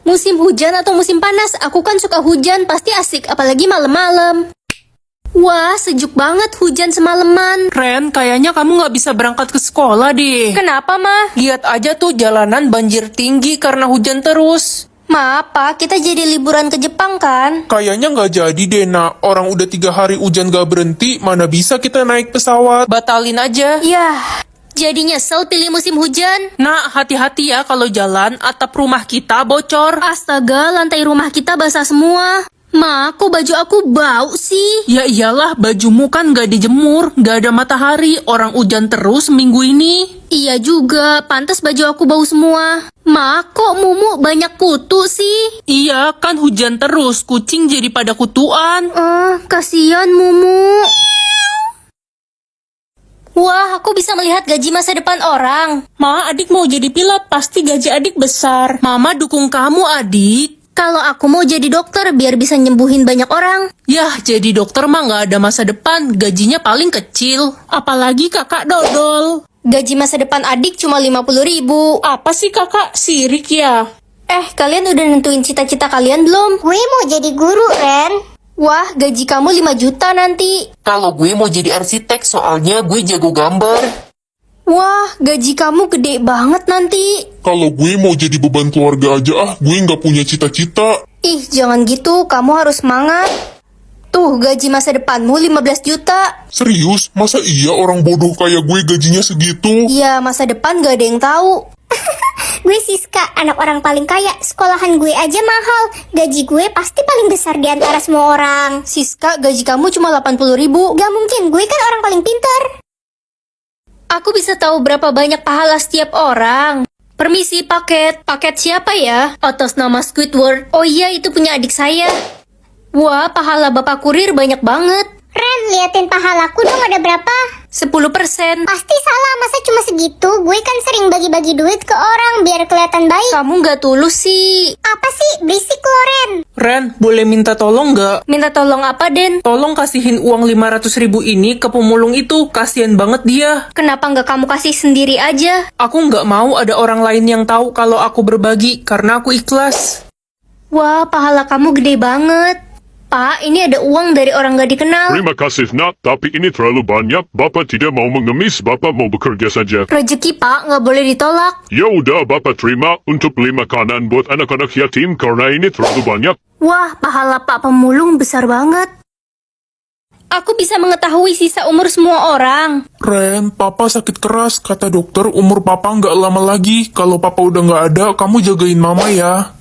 Musim hujan atau musim panas, aku kan suka hujan, pasti asik, apalagi malam-malam. Wah, sejuk banget hujan semalaman. Ren, kayaknya kamu nggak bisa berangkat ke sekolah deh. Kenapa, Ma? Lihat aja tuh jalanan banjir tinggi karena hujan terus. Ma, apa? Kita jadi liburan ke Jepang kan? Kayaknya nggak jadi deh, Nak. Orang udah 3 hari hujan gak berhenti, mana bisa kita naik pesawat? Batalin aja. Yah, jadi nyesel pilih musim hujan. Nak, hati-hati ya kalau jalan, atap rumah kita bocor. Astaga, lantai rumah kita basah semua. Ma, kok baju aku bau sih? Ya iyalah, bajumu kan gak dijemur, gak ada matahari, orang hujan terus minggu ini. Iya juga, pantas baju aku bau semua. Ma, kok mumu banyak kutu sih? Iya, kan hujan terus, kucing jadi pada kutuan. Kasihan mumu. Wah, aku bisa melihat gaji masa depan orang. Ma, adik mau jadi pilot, pasti gaji adik besar. Mama dukung kamu, adik. Kalau aku mau jadi dokter biar bisa nyembuhin banyak orang. Yah, jadi dokter mah gak ada masa depan, gajinya paling kecil. Apalagi kakak dodol. Gaji masa depan adik cuma 50.000. Apa sih kakak, sirik ya? Kalian udah nentuin cita-cita kalian belum? Gue mau jadi guru, Ren. Wah, gaji kamu 5 juta nanti. Kalau gue mau jadi arsitek, soalnya gue jago gambar. Wah, gaji kamu gede banget nanti. Kalau gue mau jadi beban keluarga aja gue nggak punya cita-cita. Ih, jangan gitu, kamu harus semangat. Tuh, gaji masa depanmu 15 juta. Serius? Masa iya orang bodoh kayak gue gajinya segitu? Iya, masa depan gak ada yang tahu. Gue Siska, anak orang paling kaya. Sekolahan gue aja mahal. Gaji gue pasti paling besar di antara semua orang. Siska, gaji kamu cuma 80.000. Gak mungkin, gue kan orang paling pintar. Aku bisa tahu berapa banyak pahala setiap orang. Permisi, paket. Paket siapa ya? Atas nama Squidward. Oh iya, itu punya adik saya. Wah, pahala bapak kurir banyak banget. Ren, liatin pahalaku dong, ada berapa? 10%. Pasti salah, masa cuma segitu? Gue kan sering bagi-bagi duit ke orang biar kelihatan baik. Kamu gak tulus sih. Apa sih? Berisik lo, Ren. Ren, boleh minta tolong gak? Minta tolong apa, Den? Tolong kasihin uang 500.000 ini ke pemulung itu, kasihan banget dia. Kenapa gak kamu kasih sendiri aja? Aku nggak mau ada orang lain yang tahu kalau aku berbagi, karena aku ikhlas. Wah, pahala kamu gede banget. Pak, ini ada uang dari orang gak dikenal. Terima kasih, Nak, tapi ini terlalu banyak. Bapak tidak mau mengemis, Bapak mau bekerja saja. Rezeki, Pak, gak boleh ditolak. Ya udah, Bapak terima untuk beli makanan buat anak-anak yatim karena ini terlalu banyak. Wah, pahala Pak pemulung besar banget. Aku bisa mengetahui sisa umur semua orang. Ren, papa sakit keras. Kata dokter umur papa nggak lama lagi. Kalau papa udah nggak ada, kamu jagain mama ya.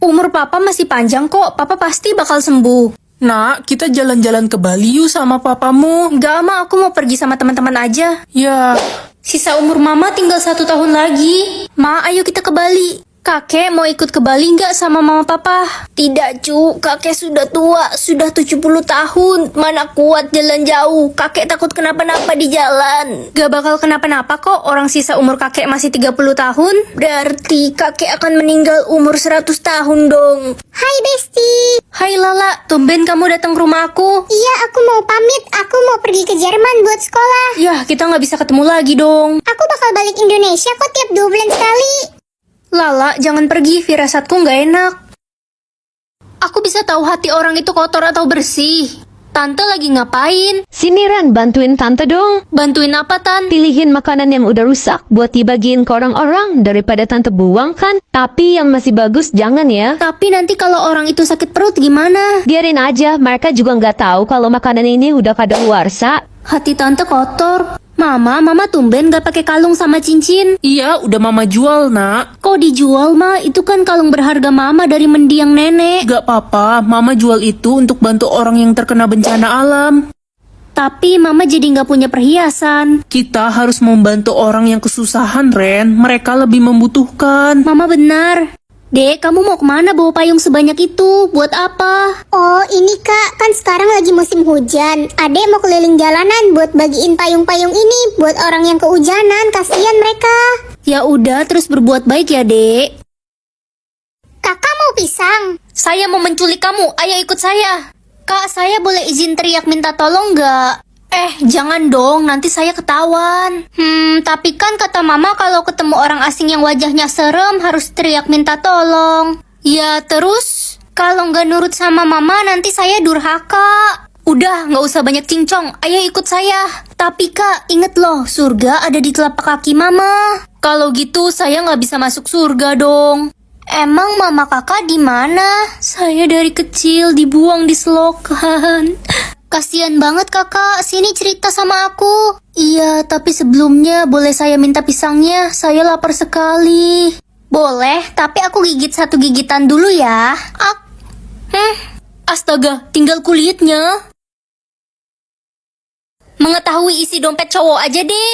Umur Papa masih panjang kok, Papa pasti bakal sembuh. Nak, kita jalan-jalan ke Bali yuk sama papamu. Enggak, Ma, aku mau pergi sama teman-teman aja. Ya, Sisa umur Mama tinggal 1 tahun lagi. Ma, ayo kita ke Bali. Kakek mau ikut ke Bali nggak sama mama papa? Tidak, Cu. Kakek sudah tua, sudah 70 tahun. Mana kuat jalan jauh. Kakek takut kenapa-napa di jalan. Gak bakal kenapa-napa kok. Orang sisa umur kakek masih 30 tahun. Berarti kakek akan meninggal umur 100 tahun dong. Hai, Besti. Hai Lala, tumben kamu datang ke rumah aku. Iya, aku mau pamit. Aku mau pergi ke Jerman buat sekolah. Yah, kita nggak bisa ketemu lagi dong. Aku bakal balik Indonesia kok tiap 2 bulan sekali. Lala, jangan pergi, firasatku nggak enak. Aku bisa tahu hati orang itu kotor atau bersih. Tante lagi ngapain? Sini Ran, bantuin tante dong. Bantuin apa, Tan? Pilihin makanan yang udah rusak buat dibagiin ke orang-orang daripada tante buang kan. Tapi yang masih bagus jangan ya. Tapi nanti kalau orang itu sakit perut gimana? Biarin aja, mereka juga nggak tahu kalau makanan ini udah kadaluarsa. Hati tante kotor. Mama tumben gak pakai kalung sama cincin. iya udah mama jual, Nak. Kok dijual, Ma? Itu kan kalung berharga Mama dari mendiang nenek. Gak apa-apa, mama jual itu untuk bantu orang yang terkena bencana alam. Tapi Mama jadi gak punya perhiasan. Kita harus membantu orang yang kesusahan, Ren. Mereka lebih membutuhkan. Mama benar. Dek, kamu mau kemana bawa payung sebanyak itu? Buat apa? Oh, ini Kak, kan sekarang lagi musim hujan. Adek mau keliling jalanan buat bagiin payung-payung ini buat orang yang kehujanan, kasihan mereka. Ya udah, terus berbuat baik ya, Dek. Kakak mau pisang? Saya mau menculik kamu, ayo ikut saya. Kak, saya boleh izin teriak minta tolong nggak? Jangan dong, nanti saya ketahuan. Tapi kan kata Mama kalau ketemu orang asing yang wajahnya serem harus teriak minta tolong. Ya terus, kalau nggak nurut sama mama nanti saya durhaka. Udah, nggak usah banyak cincong, ayo ikut saya. Tapi kak, inget loh, surga ada di telapak kaki mama. Kalau gitu saya nggak bisa masuk surga dong. Emang mama kakak di mana? Saya dari kecil dibuang di selokan. Kasian banget kakak, sini cerita sama aku. Iya, tapi sebelumnya boleh saya minta pisangnya? Saya lapar sekali. Boleh, tapi aku gigit satu gigitan dulu ya. Astaga, tinggal kulitnya. Mengetahui isi dompet cowok aja deh.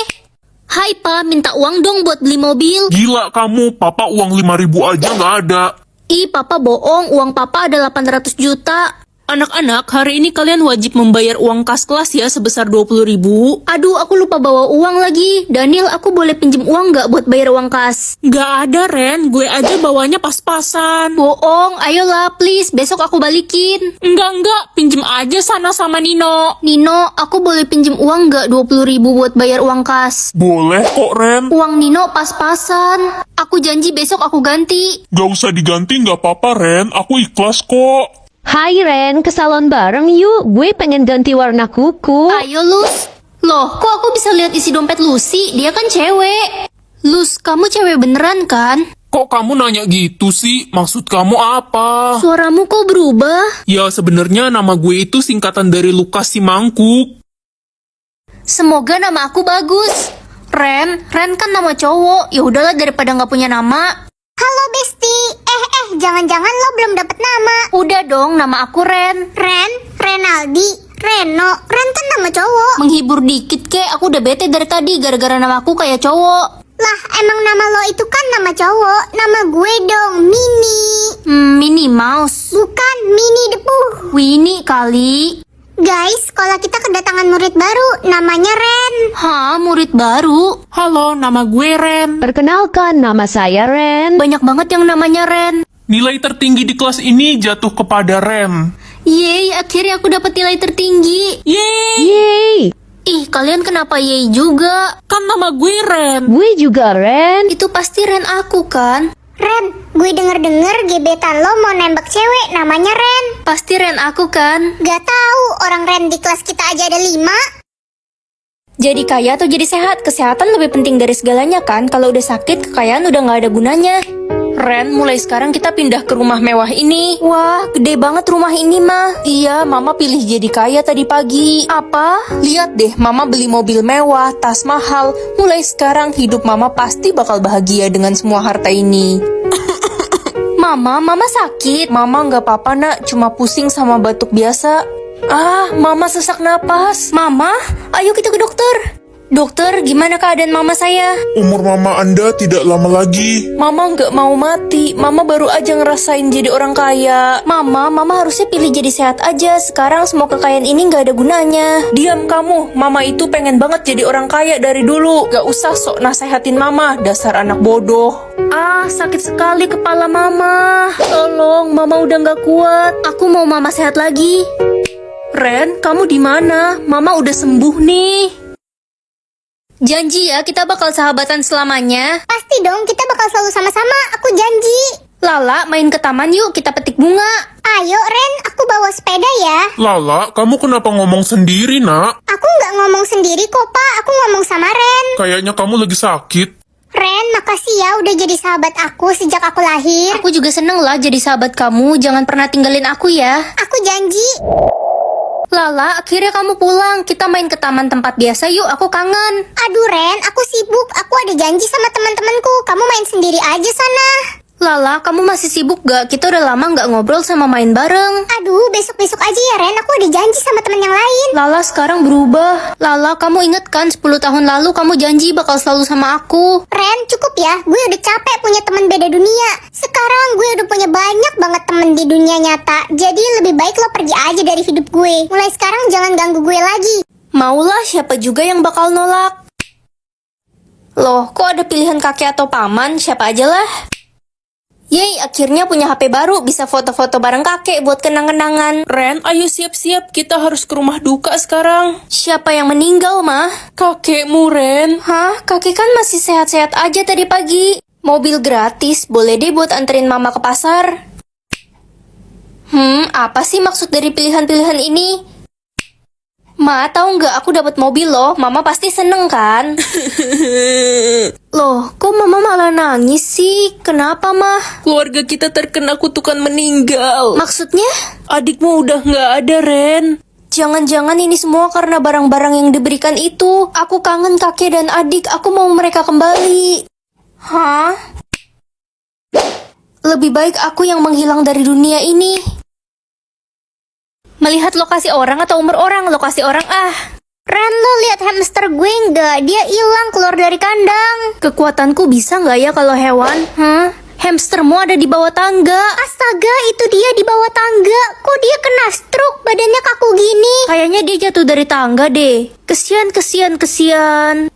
Hai pa, minta uang dong buat beli mobil. Gila kamu, papa uang 5.000 aja nggak ada. Ih, papa bohong, uang papa ada 800 juta. Anak-anak, hari ini kalian wajib membayar uang kas kelas ya sebesar 20.000. Aduh, aku lupa bawa uang lagi. Daniel, aku boleh pinjem uang nggak buat bayar uang kas? Nggak ada, Ren. Gue aja bawanya pas-pasan. Bohong, ayolah please, besok aku balikin. Enggak. Pinjem aja sana sama Nino. Nino, aku boleh pinjem uang nggak 20.000 buat bayar uang kas? Boleh kok Ren. Uang Nino pas-pasan. Aku janji besok aku ganti. Gak usah diganti nggak apa-apa Ren, aku ikhlas kok. Hai Ren, ke salon bareng yuk. Gue pengen ganti warna kuku. Ayo Lus. Loh, kok aku bisa lihat isi dompet Lucy? Dia kan cewek. Lus, kamu cewek beneran kan? Kok kamu nanya gitu sih? Maksud kamu apa? Suaramu kok berubah? Ya sebenarnya nama gue itu singkatan dari Lukas si Mangkuk. Semoga nama aku bagus. Ren kan nama cowok. Ya udahlah daripada nggak punya nama. Halo Besti. Jangan-jangan lo belum dapet nama. Udah dong, nama aku Ren. Ren, Renaldi, Reno. Ren kan nama cowok. Menghibur dikit kek, aku udah bete dari tadi gara-gara nama aku kayak cowok. Lah, emang nama lo itu kan nama cowok. Nama gue dong, Mini. Minnie Mouse. Bukan Mini Depu. Winnie kali. Guys, sekolah kita kedatangan murid baru. Namanya Ren. Hah, murid baru? Halo, nama gue Ren. Perkenalkan, nama saya Ren. Banyak banget yang namanya Ren. Nilai tertinggi di kelas ini jatuh kepada Ren. Yeay, akhirnya aku dapat nilai tertinggi. Yeay, Yeay, Ih, kalian kenapa yeay juga? kan nama gue Ren. gue juga Ren. Itu pasti Ren aku kan? Ren, gue denger-denger gebetan lo mau nembak cewek namanya Ren. Pasti Ren aku kan? Gak tahu, orang Ren di kelas kita aja ada 5. Jadi kaya atau jadi sehat? Kesehatan lebih penting dari segalanya kan? Kalau udah sakit, kekayaan udah nggak ada gunanya. Ren, mulai sekarang kita pindah ke rumah mewah ini. Wah, gede banget rumah ini mah. Iya, Mama pilih jadi kaya tadi pagi. Apa? Lihat deh, Mama beli mobil mewah, tas mahal. Mulai sekarang hidup Mama pasti bakal bahagia dengan semua harta ini. Mama sakit. Mama nggak apa-apa nak, cuma pusing sama batuk biasa. Mama sesak napas. Mama, ayo kita ke dokter. Dokter, gimana keadaan mama saya? Umur mama Anda tidak lama lagi. Mama nggak mau mati. Mama baru aja ngerasain jadi orang kaya. Mama harusnya pilih jadi sehat aja. Sekarang semua kekayaan ini nggak ada gunanya. Diam kamu, Mama itu pengen banget jadi orang kaya dari dulu. Gak usah sok nasehatin Mama, dasar anak bodoh. Sakit sekali kepala mama. Tolong, mama udah nggak kuat. Aku mau mama sehat lagi. Ren, kamu di mana? Mama udah sembuh nih. Janji ya, kita bakal sahabatan selamanya. Pasti dong, kita bakal selalu sama-sama. Aku janji. Lala, main ke taman yuk, kita petik bunga. Ayo Ren, aku bawa sepeda ya. Lala, kamu kenapa ngomong sendiri nak? Aku nggak ngomong sendiri kok Pak, aku ngomong sama Ren. Kayaknya kamu lagi sakit. Ren, makasih ya udah jadi sahabat aku sejak aku lahir. Aku juga seneng lah jadi sahabat kamu. Jangan pernah tinggalin aku ya. Aku janji. Lala, akhirnya kamu pulang. Kita main ke taman tempat biasa yuk, aku kangen. Aduh Ren, aku sibuk. Aku ada janji sama teman-temanku. Kamu main sendiri aja sana. Lala, kamu masih sibuk gak? Kita udah lama gak ngobrol sama main bareng. Aduh, besok-besok aja ya Ren. Aku ada janji sama teman yang lain. Lala sekarang berubah. Lala, kamu inget kan 10 tahun lalu kamu janji bakal selalu sama aku. Ren, cukup ya. Gue udah capek punya teman beda dunia. Sekarang gue udah punya banyak banget temen di dunia nyata. Jadi lebih baik lo pergi aja dari hidup gue. Mulai sekarang jangan ganggu gue lagi. Maulah, siapa juga yang bakal nolak. Loh, kok ada pilihan kakek atau paman? Siapa aja lah. Yeay, akhirnya punya HP baru. Bisa foto-foto bareng kakek buat kenang-kenangan. Ren, ayo siap-siap. Kita harus ke rumah duka sekarang. Siapa yang meninggal, mah? Kakekmu, Ren. Hah? Kakek kan masih sehat-sehat aja tadi pagi. Mobil gratis, boleh deh buat anterin mama ke pasar. Apa sih maksud dari pilihan-pilihan ini? Ma, tahu nggak aku dapat mobil loh. Mama pasti seneng kan? Loh, kok mama malah nangis sih? Kenapa, mah? Keluarga kita terkena kutukan meninggal. Maksudnya? Adikmu udah nggak ada, Ren. Jangan-jangan ini semua karena barang-barang yang diberikan itu. Aku kangen kakek dan adik. Aku mau mereka kembali. Hah? Lebih baik aku yang menghilang dari dunia ini. Melihat lokasi orang atau umur orang? Lokasi orang Ren, lo lihat hamster gue nggak? Dia hilang keluar dari kandang. Kekuatanku bisa nggak ya kalau hewan? Hamstermu ada di bawah tangga. Astaga, itu dia di bawah tangga. Kok dia kena stroke? Badannya kaku gini. Kayaknya dia jatuh dari tangga deh. Kesian.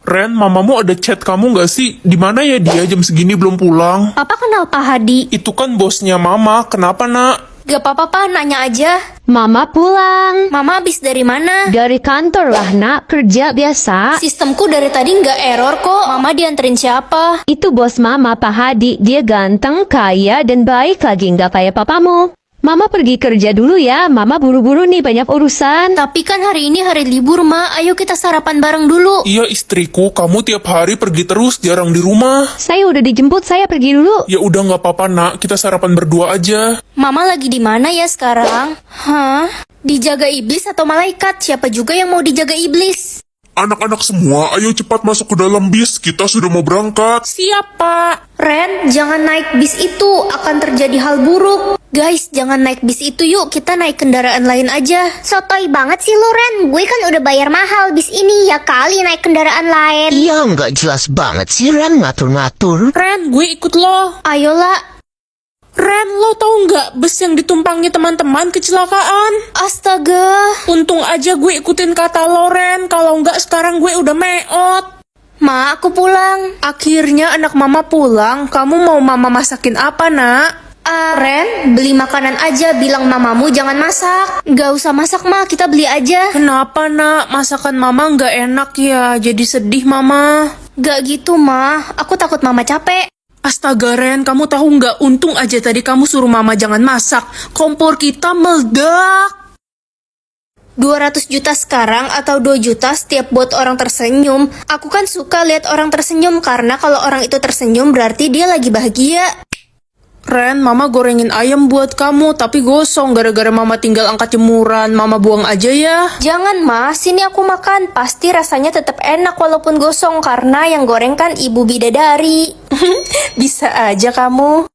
Ren, mamamu ada chat kamu nggak sih? Di mana ya dia jam segini belum pulang? Papa kenal Pak Hadi? Itu kan bosnya mama, kenapa nak? Gak apa-apa, Pak, nanya aja. Mama pulang. Mama habis dari mana? Dari kantor lah, nak. Kerja biasa. Sistemku dari tadi nggak error kok. Mama dianterin siapa? Itu bos mama, Pak Hadi. Dia ganteng, kaya, dan baik lagi. Nggak kayak papamu. Mama pergi kerja dulu ya. Mama buru-buru nih, banyak urusan. Tapi kan hari ini hari libur, Ma. Ayo kita sarapan bareng dulu. Iya istriku, kamu tiap hari pergi terus, jarang di rumah. Saya udah dijemput, saya pergi dulu. Ya udah nggak apa-apa nak, kita sarapan berdua aja. Mama lagi di mana ya sekarang? Hah? Dijaga iblis atau malaikat? Siapa juga yang mau dijaga iblis? Anak-anak semua, ayo cepat masuk ke dalam bis, kita sudah mau berangkat. Siap, Pak. Ren, jangan naik bis itu, akan terjadi hal buruk. Guys, jangan naik bis itu yuk, kita naik kendaraan lain aja. Sotoy banget sih lo, Ren. Gue kan udah bayar mahal bis ini. Ya kali naik kendaraan lain. Iya, nggak jelas banget sih Ren ngatur-ngatur. Ren, gue ikut lo. Ayolah. Ren, lo tau nggak bus yang ditumpangi teman-teman kecelakaan? Astaga. Untung aja gue ikutin kata lo, Ren. Kalau nggak sekarang gue udah meot. Ma, aku pulang. Akhirnya anak mama pulang. Kamu mau mama masakin apa, nak? Ren, beli makanan aja. Bilang mamamu jangan masak. Gak usah masak, Ma. Kita beli aja. Kenapa, nak? Masakan mama nggak enak ya? Jadi sedih, mama. Gak gitu, Ma. Aku takut mama capek. Astaga, Ren, kamu tahu nggak? Untung aja tadi kamu suruh mama jangan masak. Kompor kita meledak. 200 juta sekarang atau 2 juta setiap buat orang tersenyum. Aku kan suka lihat orang tersenyum karena kalau orang itu tersenyum berarti dia lagi bahagia. Ren, mama gorengin ayam buat kamu, tapi gosong gara-gara mama tinggal angkat jemuran. Mama buang aja ya. Jangan, Ma. Sini aku makan. Pasti rasanya tetap enak walaupun gosong karena yang goreng kan ibu bidadari. Bisa aja kamu.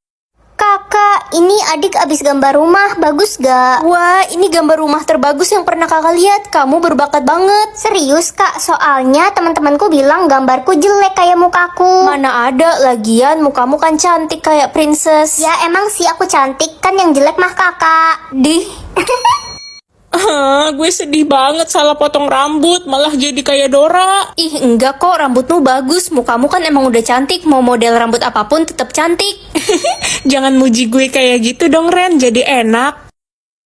Kakak, ini adik abis gambar rumah. Bagus gak? Wah, ini gambar rumah terbagus yang pernah kakak lihat. Kamu berbakat banget. Serius kak, soalnya teman-temanku bilang gambarku jelek kayak mukaku. Mana ada, lagian mukamu kan cantik kayak princess. Ya emang sih aku cantik, kan yang jelek mah kakak. Dih. Gue sedih banget salah potong rambut, malah jadi kayak Dora. Ih, enggak kok, rambutmu bagus. Mukamu kan emang udah cantik. Mau model rambut apapun tetap cantik. Jangan muji gue kayak gitu dong, Ren, jadi enak.